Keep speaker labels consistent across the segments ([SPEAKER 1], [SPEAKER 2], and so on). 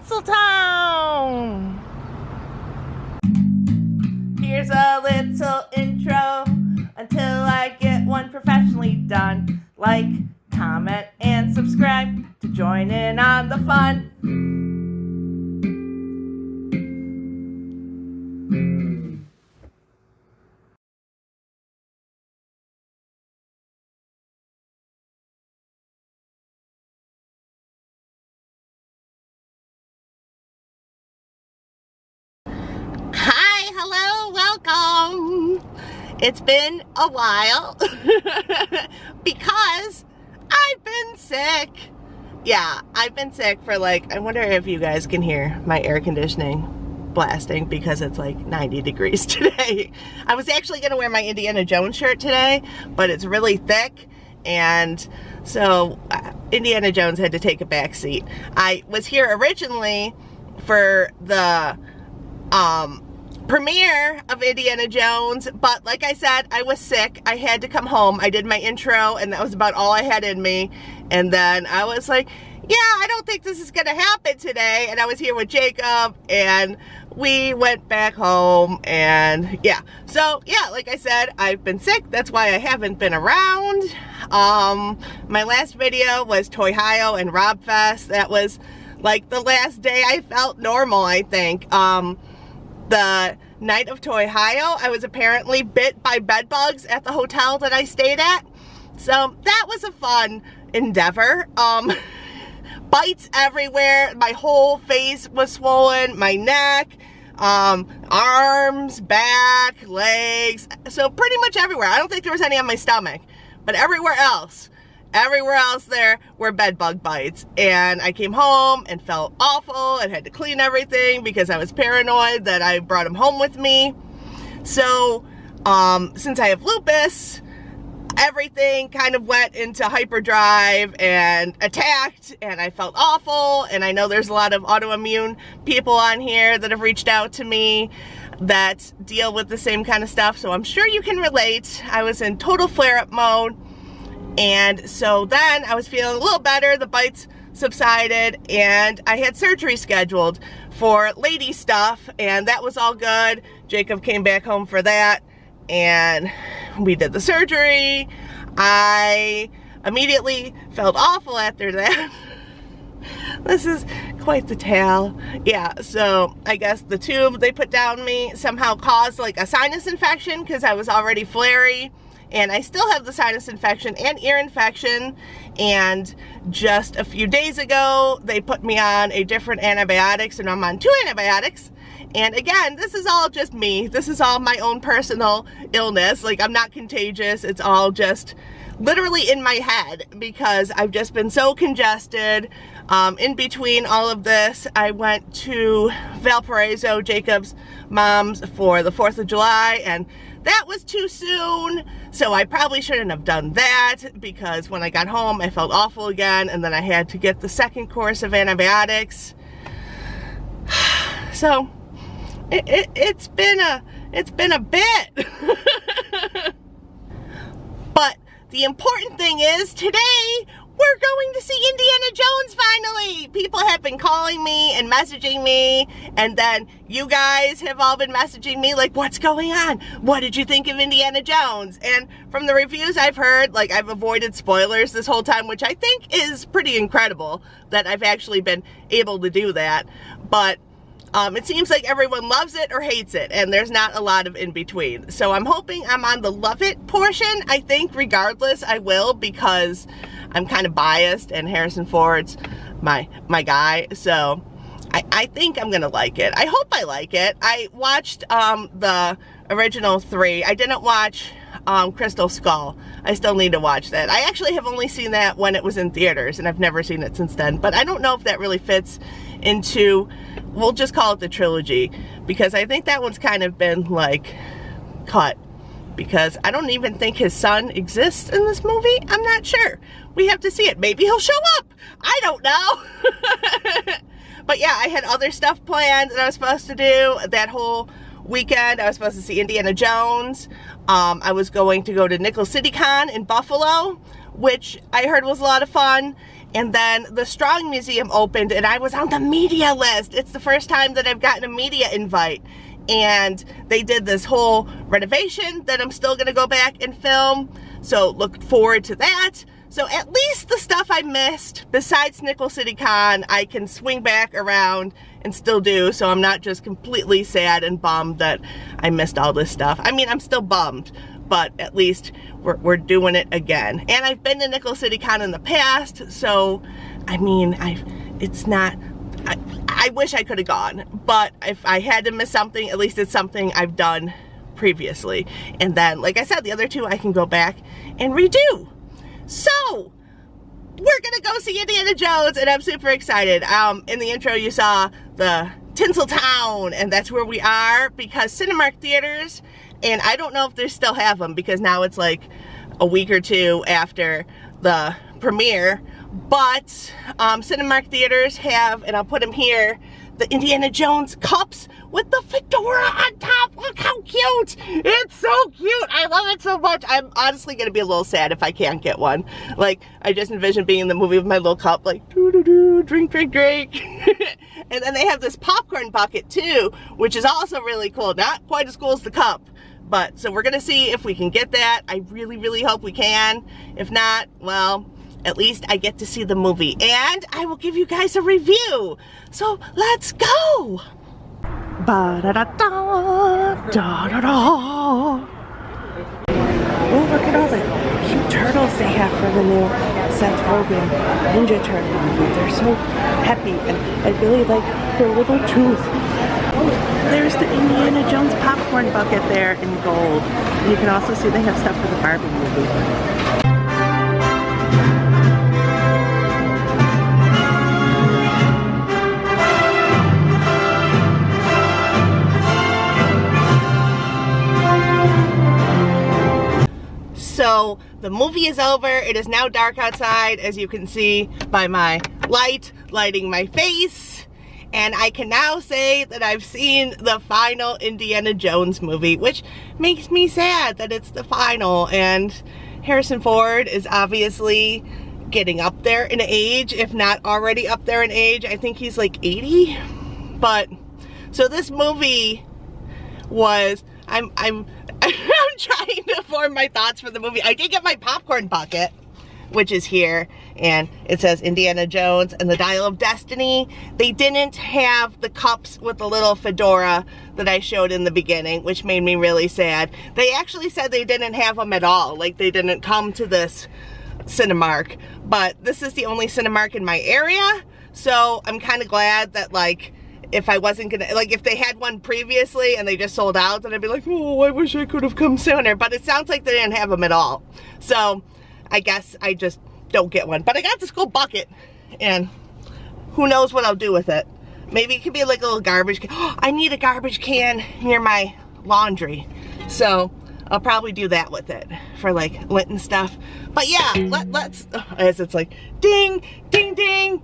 [SPEAKER 1] Tinseltown! Here's a little intro until I get one professionally done. Like, comment, and subscribe to join in on the fun. Hi, hello, welcome. It's been a while because I've been sick. Yeah, I've been sick for I wonder if you guys can hear my air conditioning blasting because it's like 90 degrees today. I was actually going to wear my Indiana Jones shirt today, but it's really thick, and so Indiana Jones had to take a back seat. I was here originally for the premiere of Indiana Jones, but like I said, I was sick. I had to come home. I did my intro, and that was about all I had in me. And then I was like, yeah, I don't think this is gonna happen today. And I was here with Jacob, and we went back home, and yeah. So yeah, like I said, I've been sick. That's why I haven't been around. My last video was Toy-Hio and Robfest. That was like the last day I felt normal, I think. The night of Toy-Hio, I was apparently bit by bed bugs at the hotel that I stayed at. So that was a fun endeavor. Bites everywhere. My whole face was swollen. My neck, arms, back, legs. So pretty much everywhere. I don't think there was any on my stomach, but everywhere else there were bed bug bites. And I came home and felt awful and had to clean everything because I was paranoid that I brought them home with me. So since I have lupus, everything kind of went into hyperdrive and attacked, and I felt awful. And I know there's a lot of autoimmune people on here that have reached out to me that deal with the same kind of stuff, so I'm sure you can relate. I was in total flare-up mode. And so then I was feeling a little better, the bites subsided, and I had surgery scheduled for lady stuff, and that was all good. Jacob came back home for that, and we did the surgery. I immediately felt awful after that. This is quite the tale. Yeah, so I guess the tube they put down me somehow caused like a sinus infection because I was already flary. And I still have the sinus infection and ear infection. And just a few days ago, they put me on a different antibiotics, and I'm on 2 antibiotics. And again, this is all just me. This is all my own personal illness. Like, I'm not contagious. It's all just literally in my head because I've just been so congested. In between all of this, I went to Valparaiso, Jacob's mom's, for the 4th of July, and that was too soon, so I probably shouldn't have done that because when I got home, I felt awful again, and then I had to get the second course of antibiotics. So it's been a bit. But the important thing is today we're going to see Indiana Jones finally. People have been calling me and messaging me, and then you guys have all been messaging me like, what's going on? What did you think of Indiana Jones? And from the reviews I've heard, like, I've avoided spoilers this whole time, which I think is pretty incredible that I've actually been able to do that. But it seems like everyone loves it or hates it, and there's not a lot of in between. So I'm hoping I'm on the love it portion. I think regardless I will, because I'm kind of biased and Harrison Ford's my guy. So I think I'm gonna like it. I hope I like it. I watched the original 3. I didn't watch Crystal Skull. I still need to watch that. I actually have only seen that when it was in theaters, and I've never seen it since then. But I don't know if that really fits into, we'll just call it the trilogy, because I think that one's kind of been like cut, because I don't even think his son exists in this movie. I'm not sure. We have to see it. Maybe he'll show up. I don't know. But yeah, I had other stuff planned that I was supposed to do that whole weekend. I was supposed to see Indiana Jones. I was going to go to Nickel City Con in Buffalo, which I heard was a lot of fun. And then the Strong Museum opened and I was on the media list. It's the first time that I've gotten a media invite. And they did this whole renovation that I'm still gonna go back and film. So look forward to that. So at least the stuff I missed, besides Nickel City Con, I can swing back around and still do. So I'm not just completely sad and bummed that I missed all this stuff. I mean, I'm still bummed, but at least we're doing it again. And I've been to Nickel City Con in the past, so I mean, I wish I could have gone, but if I had to miss something, at least it's something I've done previously. And then, like I said, the other two I can go back and redo. So, we're gonna go see Indiana Jones, and I'm super excited. In the intro, you saw the Tinseltown, and that's where we are, because Cinemark theaters, and I don't know if they still have them, because now it's like a week or two after the premiere, but Cinemark theaters have, and I'll put them here, the Indiana Jones cups with the fedora on top. Look how cute! It's so cute! I love it so much. I'm honestly gonna be a little sad if I can't get one. Like, I just envision being in the movie with my little cup, like, doo-doo-doo, drink, drink, drink. And then they have this popcorn bucket too, which is also really cool. Not quite as cool as the cup, but, so we're gonna see if we can get that. I really, really hope we can. If not, well, at least I get to see the movie, and I will give you guys a review. So let's go. Ba-da-da-da, da-da-da. Oh, look at all the cute turtles they have for the new Seth Rogen Ninja Turtle movie. They're so happy, and I really like their little tooth. There's the Indiana Jones popcorn bucket there in gold. And you can also see they have stuff for the Barbie movie. So the movie is over. It is now dark outside, as you can see by my light lighting my face. And I can now say that I've seen the final Indiana Jones movie, which makes me sad that it's the final. And Harrison Ford is obviously getting up there in age, if not already up there in age. I think he's like 80. But, so this movie was, I'm trying to form my thoughts for the movie. I did get my popcorn bucket, which is here, and it says Indiana Jones and the Dial of Destiny. They didn't have the cups with the little fedora that I showed in the beginning, which made me really sad. They actually said they didn't have them at all, like they didn't come to this Cinemark, but this is the only Cinemark in my area, so I'm kind of glad that, like, if I wasn't gonna, like, if they had one previously and they just sold out, then I'd be like, oh, I wish I could have come sooner. But it sounds like they didn't have them at all. So I guess I just don't get one. But I got this cool bucket, and who knows what I'll do with it. Maybe it could be like a little garbage can. Oh, I need a garbage can near my laundry. So I'll probably do that with it for like lint and stuff. But yeah, let's, as it's like, ding, ding, ding,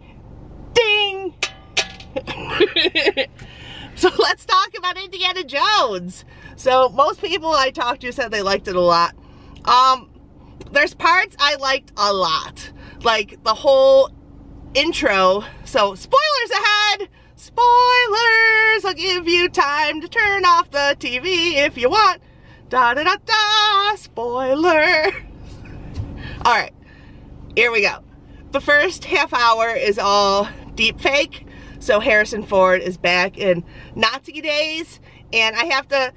[SPEAKER 1] ding. So let's talk about Indiana Jones. So most people I talked to said they liked it a lot. There's parts I liked a lot, like the whole intro. So spoilers ahead, spoilers. I'll give you time to turn off the TV if you want. Da da da da, spoiler. All right, here we go. The first half hour is all deep fake. So Harrison Ford is back in Nazi days, and I have to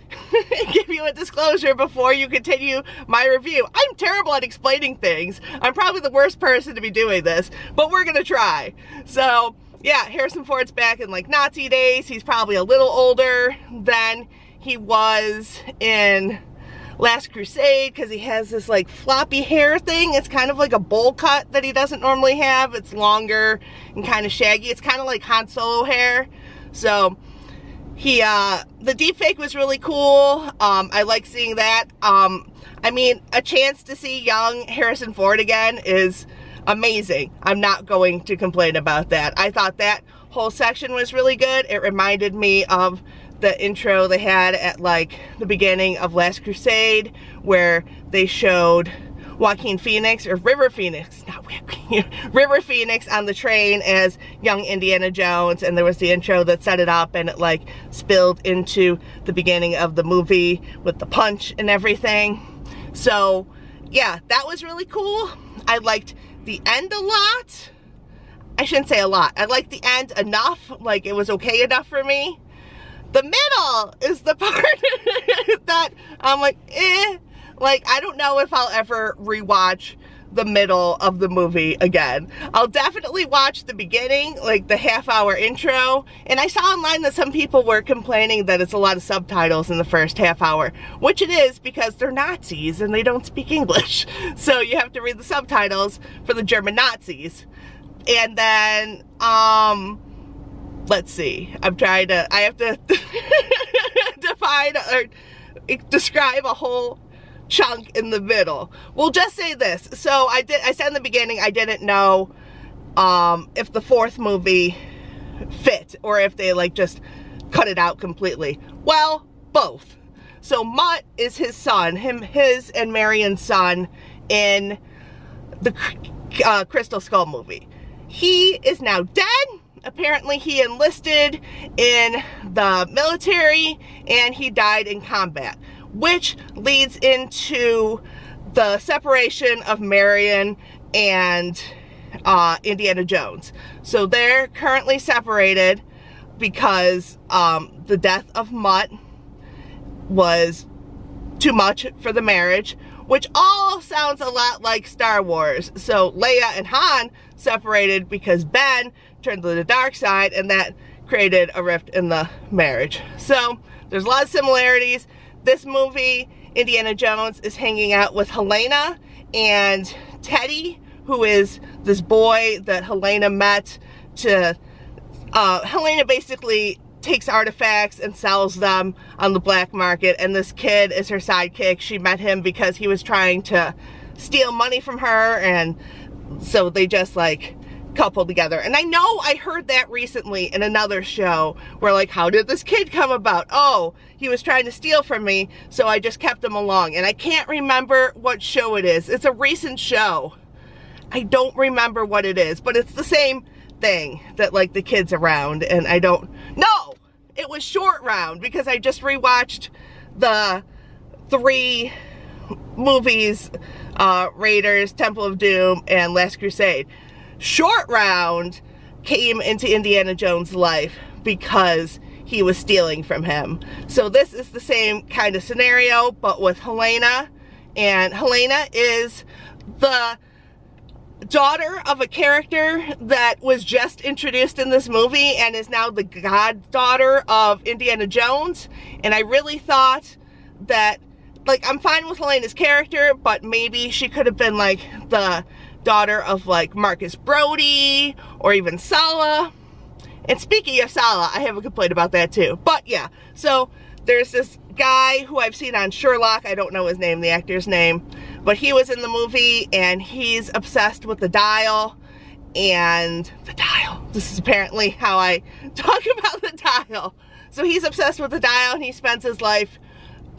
[SPEAKER 1] give you a disclosure before you continue my review. I'm terrible at explaining things. I'm probably the worst person to be doing this, but we're gonna try. So yeah, Harrison Ford's back in like Nazi days. He's probably a little older than he was in Last Crusade, because he has this like floppy hair thing. It's kind of like a bowl cut that he doesn't normally have. It's longer and kind of shaggy. It's kind of like Han Solo hair. So he the deepfake was really cool. I like seeing that. I mean, a chance to see young Harrison Ford again is amazing. I'm not going to complain about that. I thought that whole section was really good. It reminded me of the intro they had at like the beginning of Last Crusade, where they showed Joaquin Phoenix, or River Phoenix, not Joaquin, River Phoenix on the train as young Indiana Jones, and there was the intro that set it up, and it like spilled into the beginning of the movie with the punch and everything. So yeah, that was really cool. I liked the end a lot. I shouldn't say a lot. I liked the end enough, like it was okay enough for me. The middle is the part that I'm like, eh. Like, I don't know if I'll ever rewatch the middle of the movie again. I'll definitely watch the beginning, like the half-hour intro. And I saw online that some people were complaining that it's a lot of subtitles in the first half hour, which it is because they're Nazis and they don't speak English. So you have to read the subtitles for the German Nazis. And then, let's see, I have to define or describe a whole chunk in the middle. We'll just say this. So I said in the beginning, I didn't know if the fourth movie fit or if they like just cut it out completely. Well, both. So Mutt is his son, his and Marion's son in the Crystal Skull movie. He is now dead. Apparently he enlisted in the military and he died in combat, which leads into the separation of Marion and Indiana Jones. So they're currently separated because the death of Mutt was too much for the marriage, which all sounds a lot like Star Wars. So Leia and Han separated because Ben turned to the dark side, and that created a rift in the marriage. So there's a lot of similarities. This movie, Indiana Jones is hanging out with Helena and Teddy, who is this boy that Helena met to, Helena basically takes artifacts and sells them on the black market, and this kid is her sidekick. She met him because he was trying to steal money from her, and so they just like coupled together. And I know I heard that recently in another show where like, how did this kid come about? Oh, he was trying to steal from me, so I just kept him along. And I can't remember what show it is. It's a recent show. I don't remember what it is, but it's the same thing, that like the kid's around, and I don't know. It was Short Round, because I just rewatched the 3 movies, Raiders, Temple of Doom, and Last Crusade. Short Round came into Indiana Jones' life because he was stealing from him. So this is the same kind of scenario, but with Helena. And Helena is the daughter of a character that was just introduced in this movie and is now the goddaughter of Indiana Jones. And I really thought that, like, I'm fine with Helena's character, but maybe she could have been like the daughter of like Marcus Brody or even Sala. And speaking of Sala, I have a complaint about that too. But yeah, so there's this guy who I've seen on Sherlock. I don't know his name, the actor's name, but he was in the movie and he's obsessed with the dial. And the dial, this is apparently how I talk about the dial. So he's obsessed with the dial and he spends his life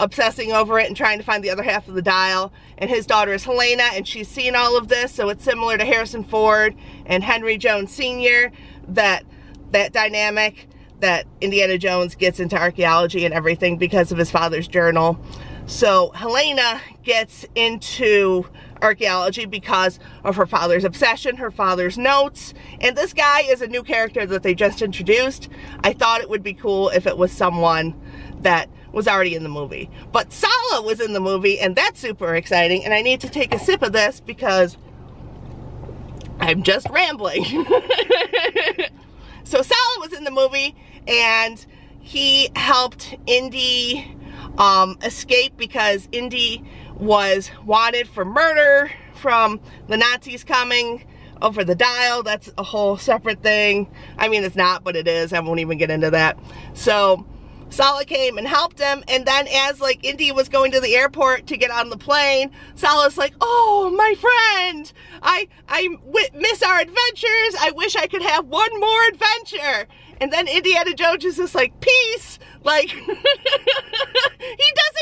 [SPEAKER 1] obsessing over it and trying to find the other half of the dial. And his daughter is Helena, and she's seen all of this, so it's similar to Harrison Ford and Henry Jones Sr., that dynamic that Indiana Jones gets into archaeology and everything because of his father's journal. So Helena gets into archaeology because of her father's obsession, her father's notes, and this guy is a new character that they just introduced. I thought it would be cool if it was someone that was already in the movie. But Sala was in the movie, and that's super exciting, and I need to take a sip of this because I'm just rambling. So Sala was in the movie, and he helped Indy escape because Indy was wanted for murder from the Nazis coming over the dial. That's a whole separate thing. I mean, it's not, but it is. I won't even get into that. So Sala came and helped him, and then as like Indy was going to the airport to get on the plane, Sala's like, oh, my friend, I miss our adventures. I wish I could have one more adventure. And then Indiana Jones is just like, peace. Like, he doesn't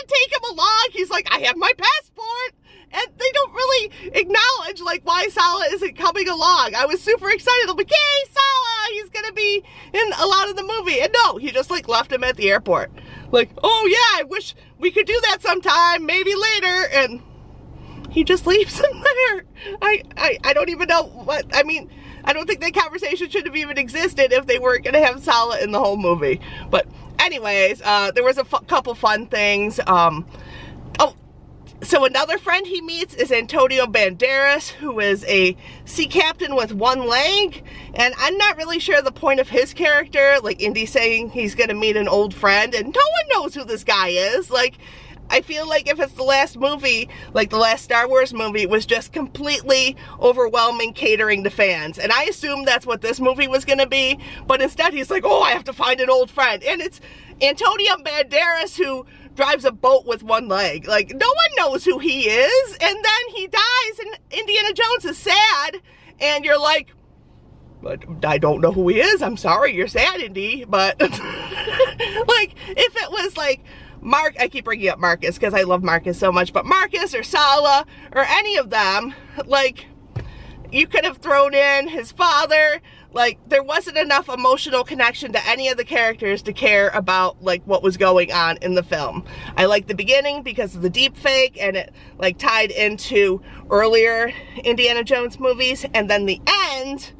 [SPEAKER 1] take him along. He's like, I have my passport. And they don't really acknowledge, like, why Sala isn't coming along. I was super excited. I'm like, yay, Sala! He's gonna be in a lot of the movie. And no, he just, like, left him at the airport. Like, oh yeah, I wish we could do that sometime, maybe later. And he just leaves him there. I don't even know what, I mean, I don't think that conversation should have even existed if they weren't gonna have Sala in the whole movie. But anyways, there was a couple fun things. So another friend he meets is Antonio Banderas, who is a sea captain with one leg, and I'm not really sure the point of his character. Like, Indy saying he's gonna meet an old friend, and no one knows who this guy is. Like, I feel like if it's the last movie, like the last Star Wars movie, was just completely overwhelming catering to fans. And I assumed that's what this movie was gonna be, but instead he's like, oh, I have to find an old friend. And it's Antonio Banderas who drives a boat with one leg. Like, no one knows who he is. And then he dies and Indiana Jones is sad. And you're like, but I don't know who he is. I'm sorry, you're sad, Indy. But, like, if it was like, I keep bringing up Marcus because I love Marcus so much, but Marcus or Sala or any of them, like, you could have thrown in his father. Like, there wasn't enough emotional connection to any of the characters to care about, like, what was going on in the film. I liked the beginning because of the deep fake, and it, like, tied into earlier Indiana Jones movies, and then the end.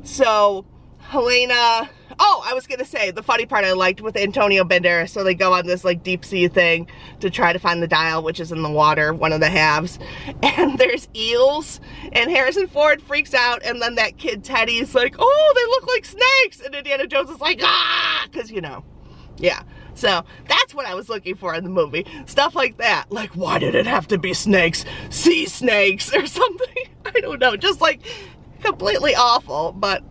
[SPEAKER 1] So Helena, oh, I was gonna say, the funny part I liked with Antonio Banderas, so they go on this, like, deep sea thing to try to find the dial, which is in the water, one of the halves, and there's eels, and Harrison Ford freaks out, and then that kid Teddy's like, oh, they look like snakes, and Indiana Jones is like, ah, because, you know, yeah. So that's what I was looking for in the movie. Stuff like that. Like, why did it have to be snakes? Sea snakes or something? I don't know, just, like, completely awful, but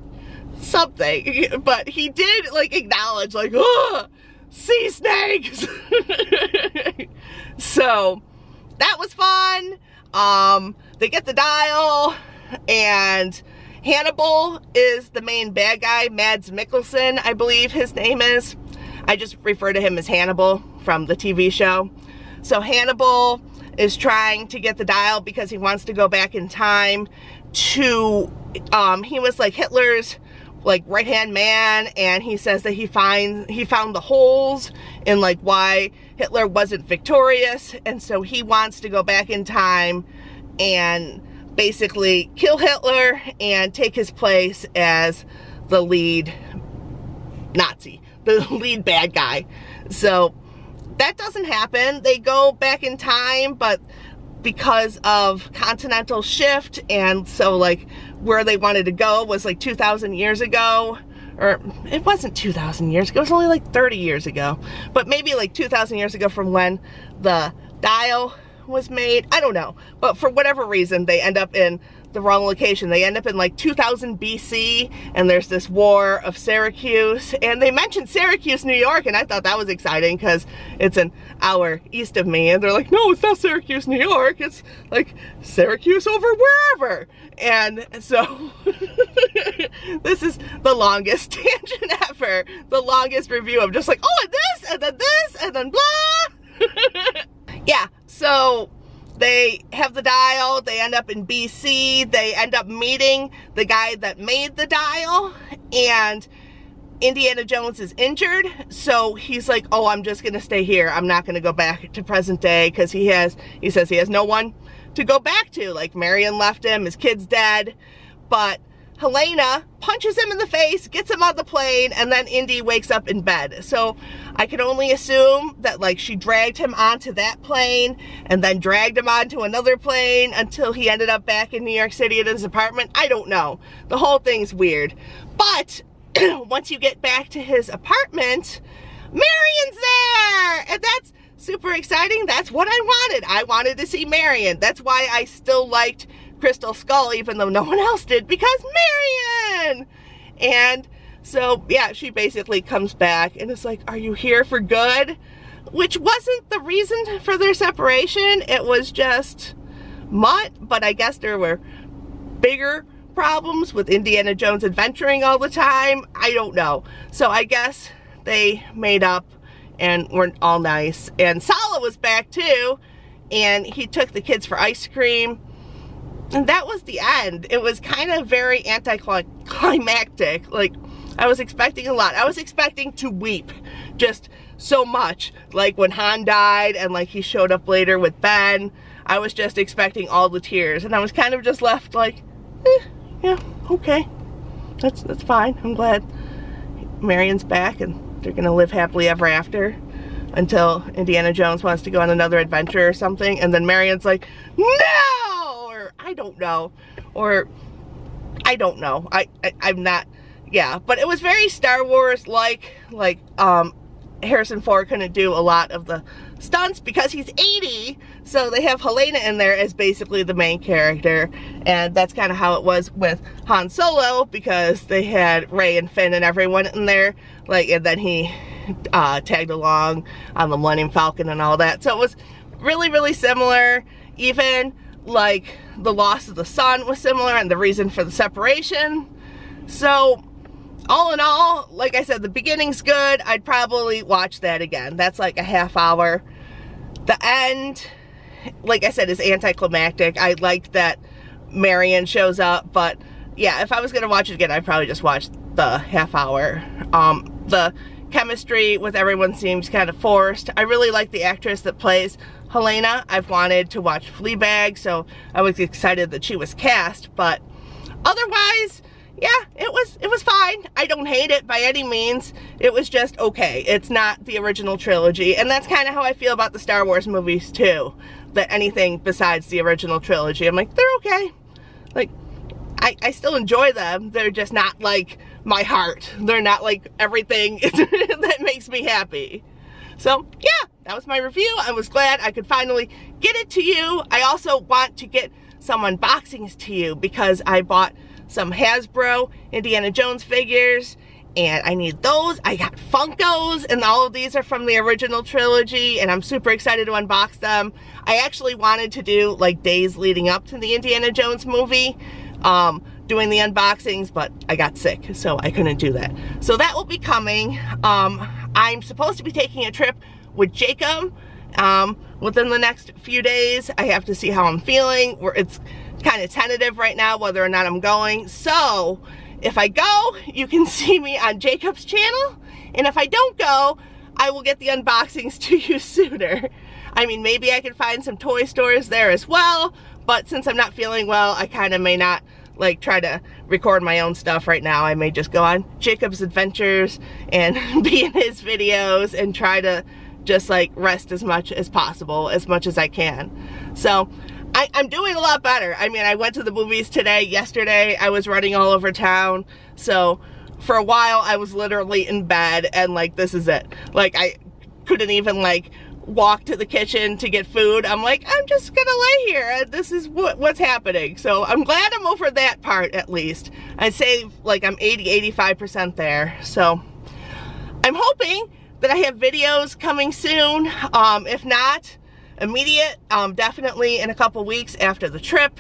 [SPEAKER 1] something. But he did, like, acknowledge, like, oh, sea snakes. So that was fun. They get the dial, and Hannibal is the main bad guy. Mads Mikkelsen, I believe his name is. I just refer to him as Hannibal from the TV show. So Hannibal is trying to get the dial because he wants to go back in time to, he was like Hitler's, like, right-hand man, and he says that he found the holes in, like, why Hitler wasn't victorious, and so he wants to go back in time and basically kill Hitler and take his place as the lead Nazi, the lead bad guy. So that doesn't happen. They go back in time, but because of continental shift, and so, like, where they wanted to go was like 2,000 years ago, or it wasn't 2,000 years ago, it was only like 30 years ago, but maybe like 2,000 years ago from when the dial was made. I don't know, but for whatever reason they end up in the wrong location. They end up in like 2000 BC, and there's this war of Syracuse, and they mentioned Syracuse, New York, and I thought that was exciting because it's an hour east of me, and they're like, no, it's not Syracuse, New York, it's like Syracuse over wherever. And so this is the longest tangent ever, the longest review of just like, oh, and this, and then blah. Yeah, so they have the dial, they end up in BC, they end up meeting the guy that made the dial, and Indiana Jones is injured, so he's like, oh, I'm just gonna stay here, I'm not gonna go back to present day, because he says he has no one to go back to. Like, Marion left him, his kid's dead, but Helena punches him in the face, gets him on the plane, and then Indy wakes up in bed. So I can only assume that, like, she dragged him onto that plane and then dragged him onto another plane until he ended up back in New York City at his apartment. I don't know. The whole thing's weird. But once you get back to his apartment, Marion's there! And that's super exciting. That's what I wanted. I wanted to see Marion. That's why I still liked Crystal Skull, even though no one else did, because Marion! And so, yeah, she basically comes back and is like, are you here for good? Which wasn't the reason for their separation. It was just Mutt, but I guess there were bigger problems with Indiana Jones adventuring all the time. I don't know. So I guess they made up and were all nice. And Sala was back too, and he took the kids for ice cream. And that was the end. It was kind of very anticlimactic. Like, I was expecting a lot. I was expecting to weep just so much. Like when Han died and like he showed up later with Ben, I was just expecting all the tears. And I was kind of just left like, yeah, okay. That's fine. I'm glad Marion's back and they're gonna live happily ever after until Indiana Jones wants to go on another adventure or something. And then Marion's like, no! Or I don't know. Or I don't know. I'm not, yeah. But it was very Star Wars like Harrison Ford couldn't do a lot of the stunts because he's 80, so they have Helena in there as basically the main character, and that's kind of how it was with Han Solo because they had Rey and Finn and everyone in there, like, and then he tagged along on the Millennium Falcon and all that, so it was really, really similar. Even like the loss of the son was similar and the reason for the separation. So all in all, like I said, the beginning's good. I'd probably watch that again. That's like a half hour. The end, like I said, is anticlimactic. I liked that Marion shows up, but yeah, if I was gonna watch it again, I'd probably just watch the half hour. The chemistry with everyone seems kind of forced. I really like the actress that plays Helena. I've wanted to watch Fleabag, so I was excited that she was cast, but otherwise, yeah, it was fine. I don't hate it by any means. It was just okay. It's not the original trilogy, and that's kind of how I feel about the Star Wars movies too. That anything besides the original trilogy, I'm like, they're okay. Like, I still enjoy them. They're just not like my heart. They're not like everything that makes me happy. So yeah, that was my review. I was glad I could finally get it to you. I also want to get some unboxings to you because I bought some Hasbro Indiana Jones figures and I need those. I got Funkos and all of these are from the original trilogy and I'm super excited to unbox them. I actually wanted to do like days leading up to the Indiana Jones movie, doing the unboxings, but I got sick, so I couldn't do that. So that will be coming. I'm supposed to be taking a trip with Jacob within the next few days. I have to see how I'm feeling. It's kind of tentative right now whether or not I'm going. So if I go, you can see me on Jacob's channel, and if I don't go, I will get the unboxings to you sooner. I mean, maybe I can find some toy stores there as well, but since I'm not feeling well, I kind of may not like try to record my own stuff right now. I may just go on Jacob's adventures and be in his videos and try to just like rest as much as possible, as much as I can. So I'm doing a lot better. I mean, I went to the movies yesterday, I was running all over town, so for a while I was literally in bed and like, this is it. Like, I couldn't even like walk to the kitchen to get food. I'm like, I'm just gonna lay here. This is what's happening. So I'm glad I'm over that part at least. I'd say like I'm 80-85% there. So I'm hoping that I have videos coming soon. If not immediate, definitely in a couple weeks after the trip.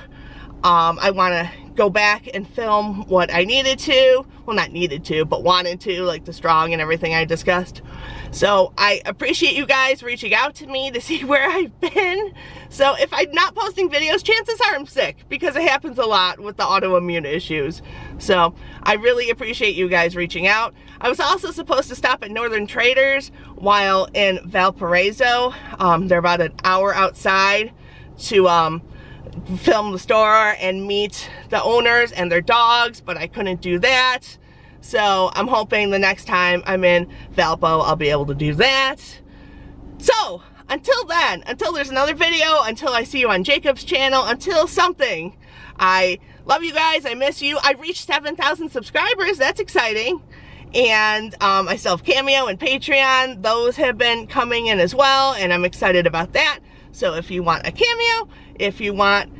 [SPEAKER 1] I want to go back and film what I needed to. Well, not needed to, but wanted to, like the strong and everything I discussed. So I appreciate you guys reaching out to me to see where I've been. So if I'm not posting videos, chances are I'm sick, because it happens a lot with the autoimmune issues. So I really appreciate you guys reaching out. I was also supposed to stop at Northern Traders while in Valparaiso. They're about an hour outside to film the store and meet the owners and their dogs, but I couldn't do that. So I'm hoping the next time I'm in Valpo, I'll be able to do that. So until then, until there's another video, until I see you on Jacob's channel, until something, I love you guys. I miss you. I reached 7,000 subscribers. That's exciting. And I still have Cameo and Patreon. Those have been coming in as well, and I'm excited about that. So if you want a Cameo, if you want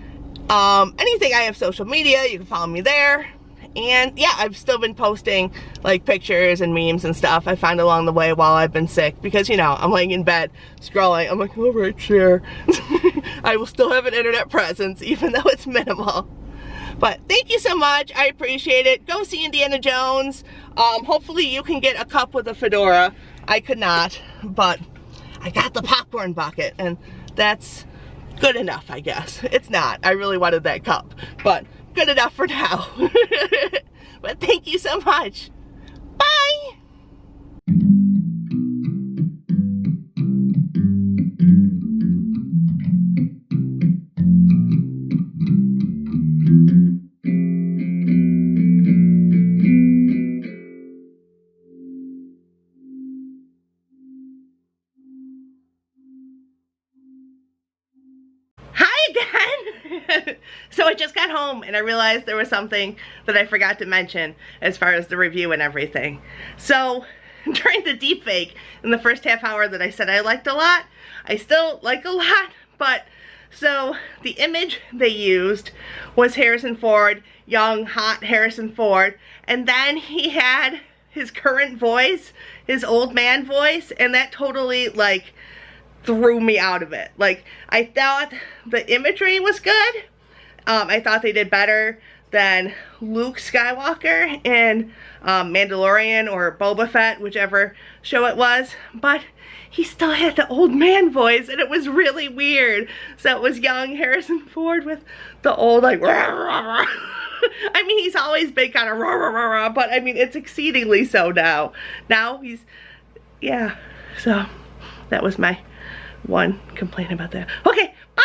[SPEAKER 1] anything, I have social media. You can follow me there. And yeah, I've still been posting like pictures and memes and stuff I find along the way while I've been sick, because you know, I'm laying in bed scrolling. I'm like, all right, share. I will still have an internet presence even though it's minimal. But thank you so much. I appreciate it. Go see Indiana Jones. Hopefully you can get a cup with a fedora. I could not, but I got the popcorn bucket, and that's good enough, I guess. It's not. I really wanted that cup, but good enough for now. But thank you so much. Bye. So I just got home and I realized there was something that I forgot to mention as far as the review and everything. So during the deep fake, in the first half hour that I said I liked a lot, I still like a lot, but so the image they used was Harrison Ford, young, hot Harrison Ford, and then he had his current voice, his old man voice, and that totally like threw me out of it. Like, I thought the imagery was good. I thought they did better than Luke Skywalker in Mandalorian or Boba Fett, whichever show it was, but he still had the old man voice and it was really weird. So it was young Harrison Ford with the old like rah, rah, rah. I mean, he's always been kind of rah, rah, rah, rah, but I mean, it's exceedingly so now. Now he's, yeah, so that was my one complaint about that. Okay, bye!